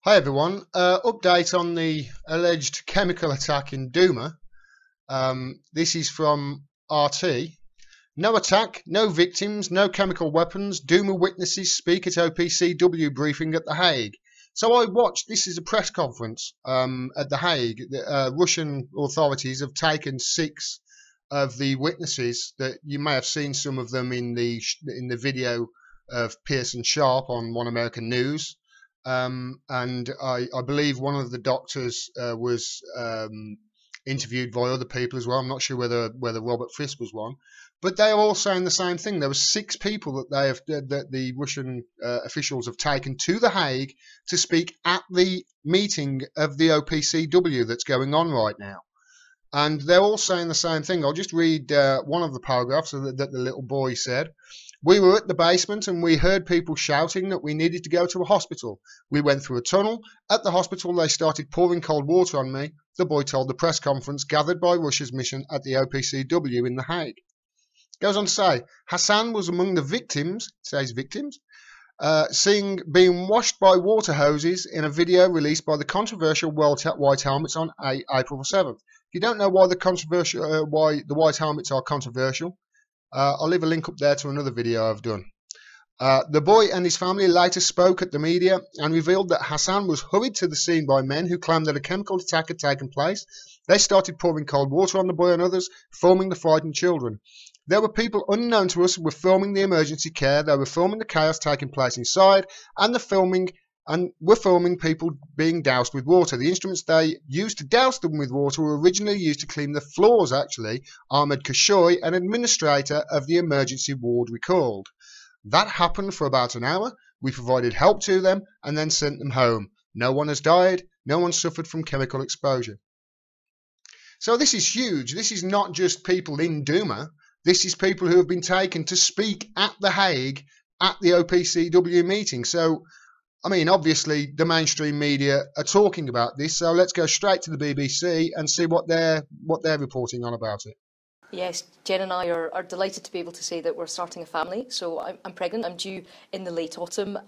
Hi everyone, update on the alleged chemical attack in Douma. This is from RT. No attack, no victims, no chemical weapons. Douma witnesses speak at OPCW briefing at The Hague. So I watched, this is a press conference at The Hague. The Russian authorities have taken 6 of the witnesses that you may have seen some of them in the video of Pearson Sharp on One American News. And I believe one of the doctors was interviewed by other people as well. I'm not sure whether Robert Fisk was one, but they are all saying the same thing. There were 6 people that the Russian officials have taken to The Hague to speak at the meeting of the OPCW that's going on right now. And they're all saying the same thing. I'll just read one of the paragraphs that the little boy said. We were at the basement and we heard people shouting that we needed to go to a hospital. We went through a tunnel. At the hospital, they started pouring cold water on me, the boy told the press conference gathered by Russia's mission at the OPCW in The Hague. Goes on to say, Hassan was among the victims, says victims, seen being washed by water hoses in a video released by the controversial White Helmets on April 7th. If you don't know why why the White Helmets are controversial, I'll leave a link up there to another video I've done. The boy and his family later spoke at the media and revealed that Hassan was hurried to the scene by men who claimed that a chemical attack had taken place. They started pouring cold water on the boy and others, filming the frightened children. There were people unknown to us who were filming the emergency care. They were filming the chaos taking place inside, and were filming people being doused with water. The instruments they used to douse them with water were originally used to clean the floors, actually, Ahmed Kashoy, an administrator of the emergency ward, recalled. That happened for about an hour. We provided help to them and then sent them home. No one has died. No one suffered from chemical exposure. So this is huge. This is not just people in Douma. This is people who have been taken to speak at The Hague at the OPCW meeting. So, I mean, obviously the mainstream media are talking about this. So let's go straight to the BBC and see what they're reporting on about it. Yes, Jen and I are delighted to be able to say that we're starting a family. So I'm pregnant. I'm due in the late autumn.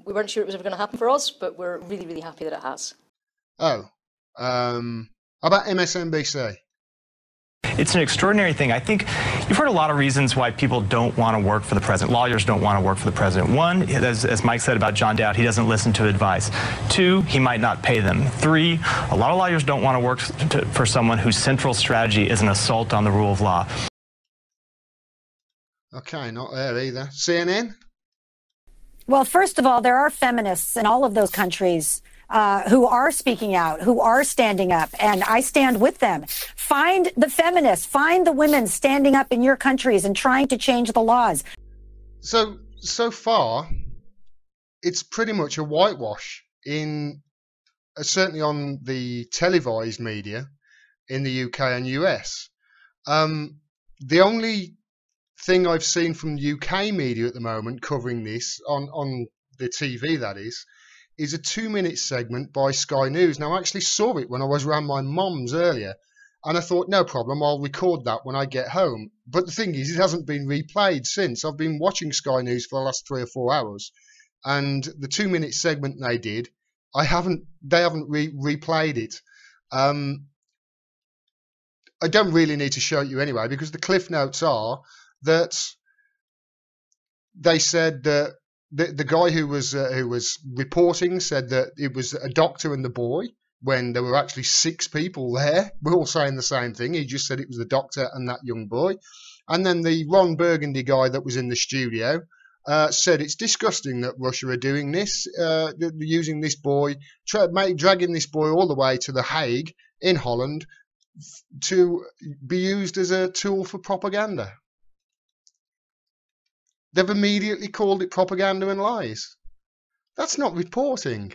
We weren't sure it was ever going to happen for us, but we're really, really happy that it has. Oh, how about MSNBC? It's an extraordinary thing. I think you've heard a lot of reasons why people don't want to work for the president. Lawyers don't want to work for the president. One, as Mike said about John Dowd, he doesn't listen to advice. 2, he might not pay them. 3, a lot of lawyers don't want to work for someone whose central strategy is an assault on the rule of law. Okay, not there either. CNN? Well, first of all, there are feminists in all of those countries who are speaking out, who are standing up, and I stand with them. Find the feminists, find the women standing up in your countries and trying to change the laws. So far, it's pretty much a whitewash certainly on the televised media in the UK and US. The only thing I've seen from the UK media at the moment covering this on the TV, that is a 2-minute segment by Sky News. Now, I actually saw it when I was around my mum's earlier, and I thought, no problem, I'll record that when I get home. But the thing is, it hasn't been replayed since. I've been watching Sky News for the last 3 or 4 hours, and the 2-minute segment they did, they haven't replayed it. I don't really need to show it you anyway, because the cliff notes are that they said that the guy who was reporting said that it was a doctor and the boy, when there were actually 6 people there. We're all saying the same thing. He just said it was the doctor and that young boy. And then the Ron Burgundy guy that was in the studio said it's disgusting that Russia are doing this, using this boy, dragging this boy all the way to The Hague in Holland to be used as a tool for propaganda. They've immediately called it propaganda and lies. That's not reporting.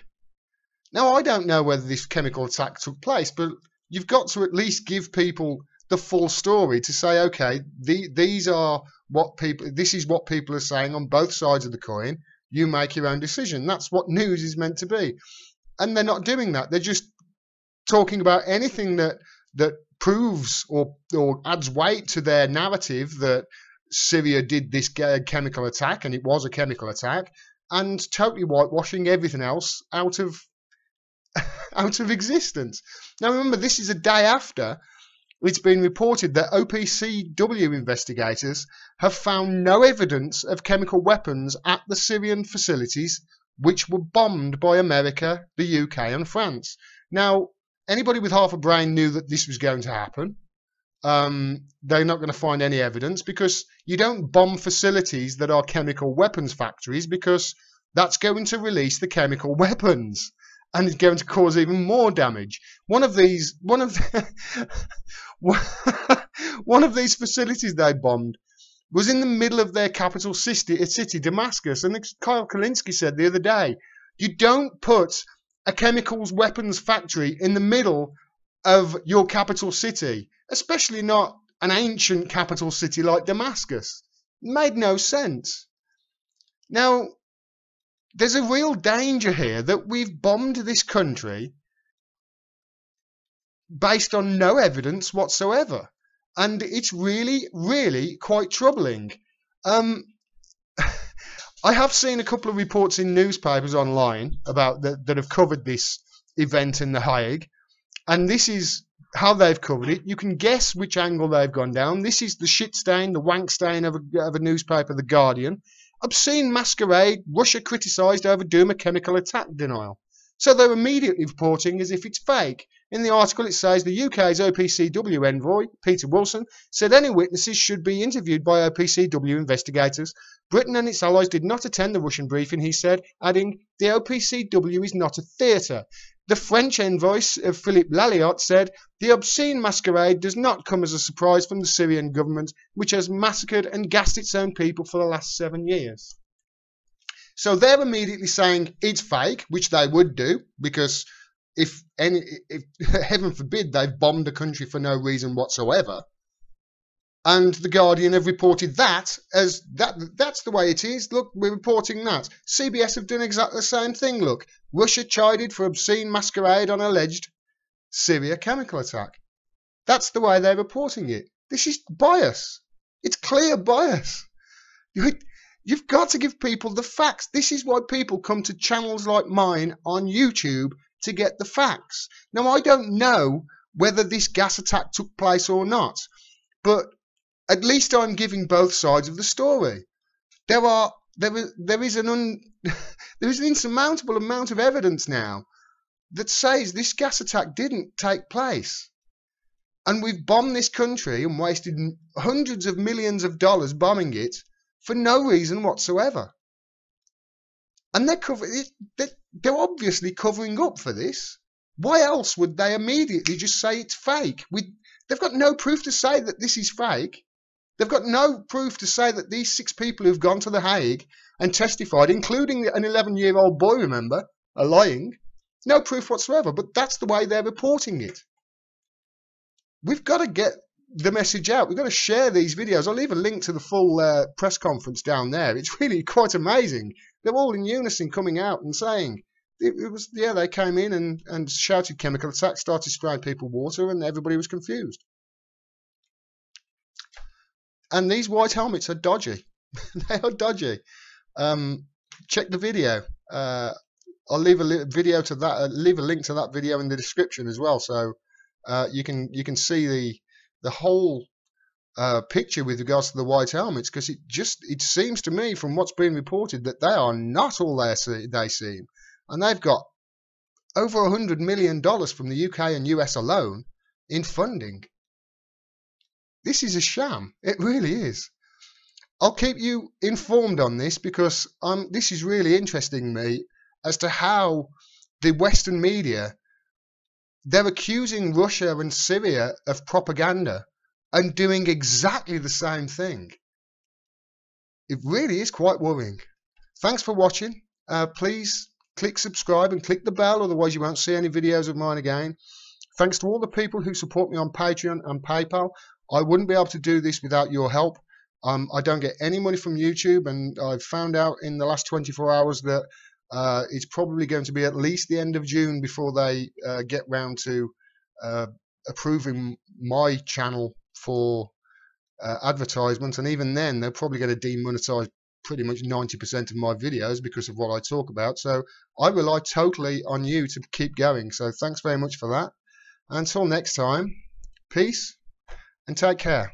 Now, I don't know whether this chemical attack took place, but you've got to at least give people the full story to say, okay, this is what people are saying on both sides of the coin. You make your own decision. That's what news is meant to be. And they're not doing that. They're just talking about anything that proves or adds weight to their narrative that Syria did this chemical attack, and it was a chemical attack, and totally whitewashing everything else out of out of existence. Now remember, this is a day after it's been reported that OPCW investigators have found no evidence of chemical weapons at the Syrian facilities which were bombed by America, the UK and France. Now, anybody with half a brain knew that this was going to happen. They're not going to find any evidence, because you don't bomb facilities that are chemical weapons factories, because that's going to release the chemical weapons and it's going to cause even more damage. One of these facilities they bombed was in the middle of their capital city, Damascus. And Kyle Kalinske said the other day, you don't put a chemicals weapons factory in the middle of your capital city, especially not an ancient capital city like Damascus. It made no sense. Now, there's a real danger here that we've bombed this country based on no evidence whatsoever. And it's really, really quite troubling. I have seen a couple of reports in newspapers online about that have covered this event in The Hague. And this is how they've covered it. You can guess which angle they've gone down. This is the shit stain, the wank stain of a newspaper, The Guardian. Obscene masquerade, Russia criticised over Douma chemical attack denial. So they're immediately reporting as if it's fake. In the article it says the UK's OPCW envoy, Peter Wilson, said any witnesses should be interviewed by OPCW investigators. Britain and its allies did not attend the Russian briefing, he said, adding, the OPCW is not a theatre. The French envoy, Philippe Lalliot, said, the obscene masquerade does not come as a surprise from the Syrian government, which has massacred and gassed its own people for the last 7 years. So they're immediately saying it's fake, which they would do, because if heaven forbid they've bombed a country for no reason whatsoever. And The Guardian have reported that as that's the way it is. Look, we're reporting that. CBS have done exactly the same thing. Look, Russia chided for obscene masquerade on alleged Syria chemical attack. That's the way they're reporting it. This is bias. It's clear bias. You've got to give people the facts. This is why people come to channels like mine on YouTube to get the facts. Now, I don't know whether this gas attack took place or not, but at least I'm giving both sides of the story. There is an insurmountable amount of evidence now that says this gas attack didn't take place. And we've bombed this country and wasted hundreds of millions of dollars bombing it for no reason whatsoever. And they're obviously covering up for this. Why else would they immediately just say it's fake? They've got no proof to say that this is fake. They've got no proof to say that these 6 people who've gone to The Hague and testified, including an 11-year-old boy, remember, are lying. No proof whatsoever, but that's the way they're reporting it. We've got to get the message out. We've got to share these videos. I'll leave a link to the full press conference down there. It's really quite amazing. They're all in unison coming out and saying, they came in and shouted chemical attack, started spraying people water, and everybody was confused. And these white helmets are dodgy. They are dodgy. Check the video. I'll leave a link to that video in the description as well, so you can see the whole picture with regards to the white helmets, because it seems to me from what's been reported that they are not all they seem, and they've got over $100 million from the UK and US alone in funding. This is a sham. It really is. I'll keep you informed on this, because this is really interesting me as to how the Western media, they're accusing Russia and Syria of propaganda and doing exactly the same thing. It really is quite worrying. Thanks for watching. Please click subscribe and click the bell, otherwise you won't see any videos of mine again. Thanks to all the people who support me on Patreon and PayPal. I wouldn't be able to do this without your help. I don't get any money from YouTube, and I've found out in the last 24 hours that it's probably going to be at least the end of June before they get round to approving my channel for advertisement, and even then they're probably going to demonetize pretty much 90% of my videos because of what I talk about. So I rely totally on you to keep going. So thanks very much for that. Until next time, peace and take care.